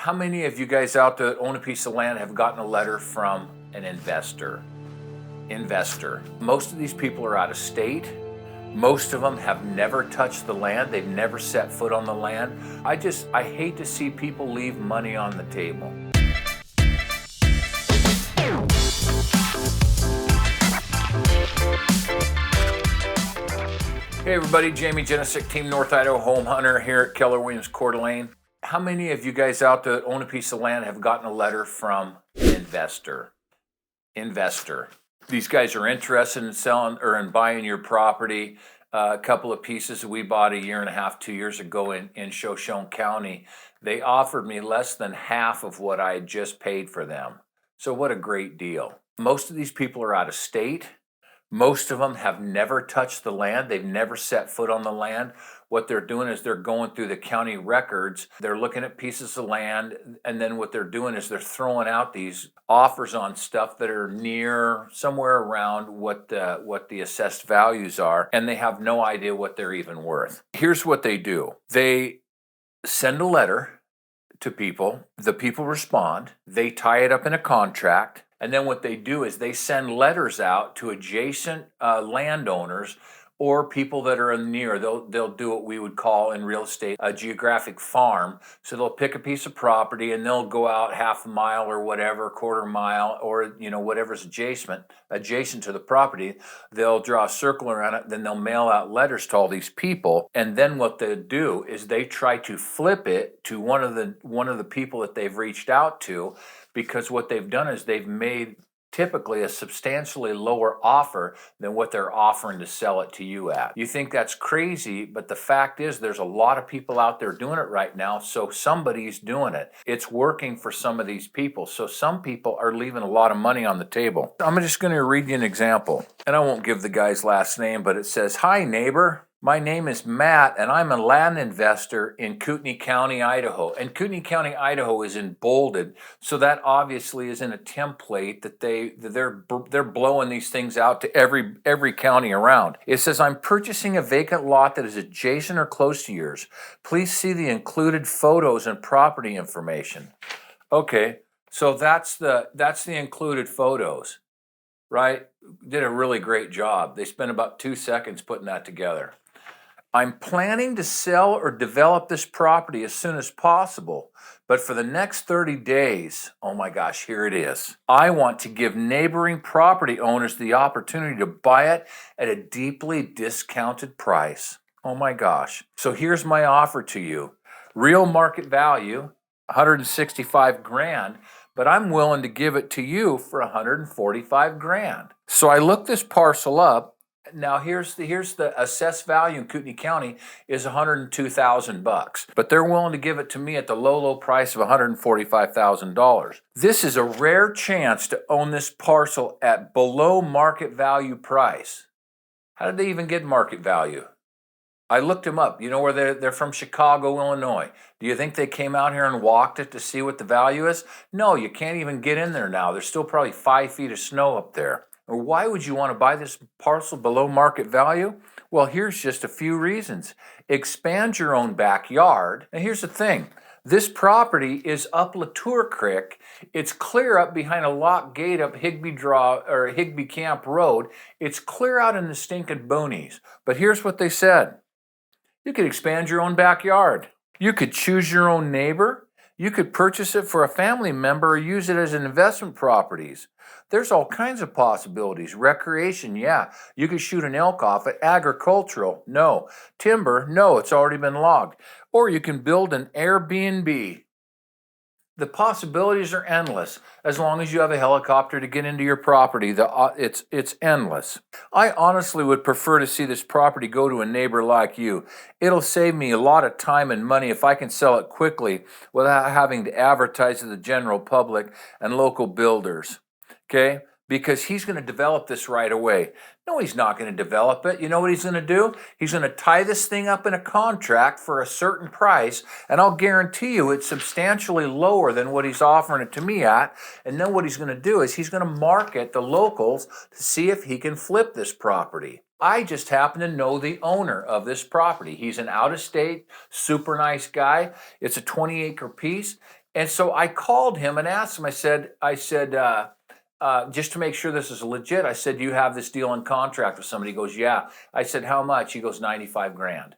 How many of you guys out there that own a piece of land have gotten a letter from an investor? Most of these people are out of state. Most of them have never touched the land. They've never set foot on the land. I hate to see people leave money on the table. Hey everybody, Jamie Jenisic, Team North Idaho Home Hunter here at Keller Williams Coeur d'Alene. How many of you guys out there that own a piece of land have gotten a letter from an investor? These guys are interested in selling or in buying your property. A couple of pieces that we bought a year and a half, 2 years ago in Shoshone County, they offered me less than half of what I had just paid for them. So what a great deal. Most of these people are out of state. Most of them have never touched the land. They've never set foot on the land. What they're doing is they're going through the county records. They're looking at pieces of land, and then what they're doing is they're throwing out these offers on stuff that are near somewhere around what the assessed values are, and they have no idea what they're even worth. Here's what they do. They send a letter to people. The people respond. They tie it up in a contract. And then what they do is they send letters out to adjacent landowners or people that are near. They'll do what we would call in real estate a geographic farm. So they'll pick a piece of property and they'll go out half a mile or whatever, quarter mile, or whatever's adjacent to the property. They'll draw a circle around it. Then they'll mail out letters to all these people. And then what they do is they try to flip it to one of the people that they've reached out to. Because what they've done is they've made typically a substantially lower offer than what they're offering to sell it to you at. You think that's crazy, but the fact is there's a lot of people out there doing it right now, so somebody's doing it. It's working for some of these people. So some people are leaving a lot of money on the table. I'm just going to read you an example, and I won't give the guy's last name, but it says, "Hi neighbor. My name is Matt, and I'm a land investor in Kootenai County, Idaho." And Kootenai County, Idaho is in bolded, so that obviously is in a template that they're blowing these things out to every county around. It says, "I'm purchasing a vacant lot that is adjacent or close to yours. Please see the included photos and property information." Okay, so that's the included photos, right? Did a really great job. They spent about 2 seconds putting that together. "I'm planning to sell or develop this property as soon as possible, but for the next 30 days, oh my gosh, here it is. I want to give neighboring property owners the opportunity to buy it at a deeply discounted price." Oh my gosh. "So here's my offer to you. Real market value, 165 grand, but I'm willing to give it to you for 145 grand. So I looked this parcel up. Now here's the assessed value in Kootenai County is $102,000, but they're willing to give it to me at the low price of $145,000. This is a rare chance to own this parcel at below market value price." How did they even get market value? I looked them up. You know where they're from? Chicago, Illinois. Do you think they came out here and walked it to see what the value is? No, you can't even get in there now. There's still probably 5 feet of snow up there. Or why would you want to buy this parcel below market value? Well, here's just a few reasons. Expand your own backyard. And here's the thing. This property is up Latour Creek. It's clear up behind a lock gate up Higbee Camp Road. It's clear out in the stinking boonies. But here's what they said. You could expand your own backyard. You could choose your own neighbor. You could purchase it for a family member or use it as an investment properties. There's all kinds of possibilities. Recreation, yeah. You could shoot an elk off it. Agricultural, no. Timber, no, it's already been logged. Or you can build an Airbnb. The possibilities are endless. As long as you have a helicopter to get into your property, it's endless. I honestly would prefer to see this property go to a neighbor like you. It'll save me a lot of time and money if I can sell it quickly without having to advertise to the general public and local builders. Okay? Because he's going to develop this right away. No, he's not going to develop it. You know what he's going to do? He's going to tie this thing up in a contract for a certain price, and I'll guarantee you it's substantially lower than what he's offering it to me at. And then what he's going to do is he's going to market the locals to see if he can flip this property. I just happen to know the owner of this property. He's an out-of-state, super nice guy. It's a 20-acre piece. And so I called him and asked him, just to make sure this is legit, I said, do you have this deal in contract with somebody? He goes, yeah. I said, how much? He goes, 95 grand.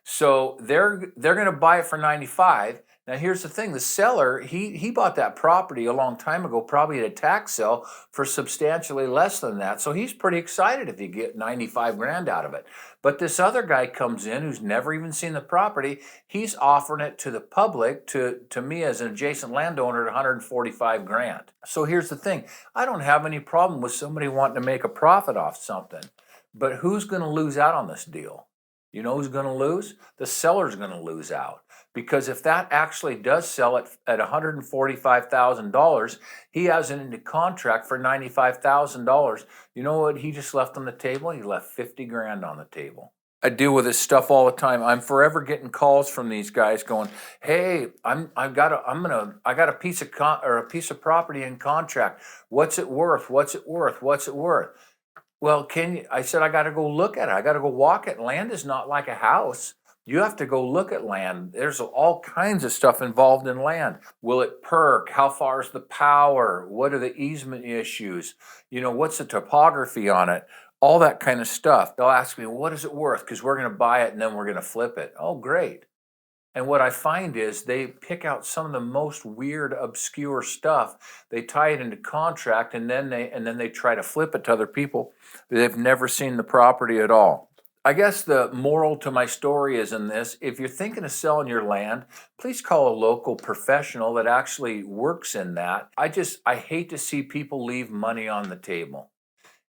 So they're going to buy it for 95. Now here's the thing: the seller, he bought that property a long time ago, probably at a tax sale for substantially less than that. So he's pretty excited if he get 95 grand out of it. But this other guy comes in who's never even seen the property. He's offering it to the public, to me as an adjacent landowner, at 145 grand. So here's the thing: I don't have any problem with somebody wanting to make a profit off something, but who's going to lose out on this deal? You know who's going to lose? The seller's going to lose out. Because if that actually does sell at $145,000, he has it into contract for $95,000. You know what he just left on the table? He left 50 grand on the table. I deal with this stuff all the time. I'm forever getting calls from these guys going, "Hey, I got a piece of a piece of property in contract. What's it worth? What's it worth? What's it worth?" Well, I said, I got to go look at it. I got to go walk it. Land is not like a house. You have to go look at land. There's all kinds of stuff involved in land. Will it perk? How far is the power? What are the easement issues? What's the topography on it? All that kind of stuff. They'll ask me, what is it worth? Because we're going to buy it and then we're going to flip it. Oh, great. And what I find is they pick out some of the most weird, obscure stuff. They tie it into contract, and then they try to flip it to other people. They've never seen the property at all. I guess the moral to my story is in this: if you're thinking of selling your land, please call a local professional that actually works in that. I hate to see people leave money on the table.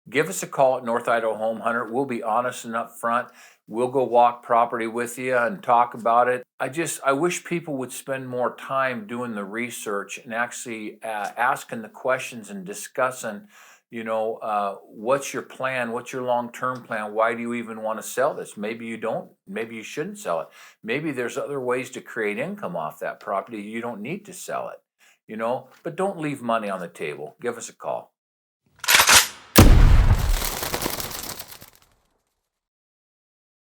Give us a call at North Idaho Home Hunter. We'll be honest and upfront. We'll go walk property with you and talk about it. I wish people would spend more time doing the research and actually asking the questions and discussing, what's your plan? What's your long-term plan? Why do you even want to sell this? Maybe you don't. Maybe you shouldn't sell it. Maybe there's other ways to create income off that property. You don't need to sell it, but don't leave money on the table. Give us a call.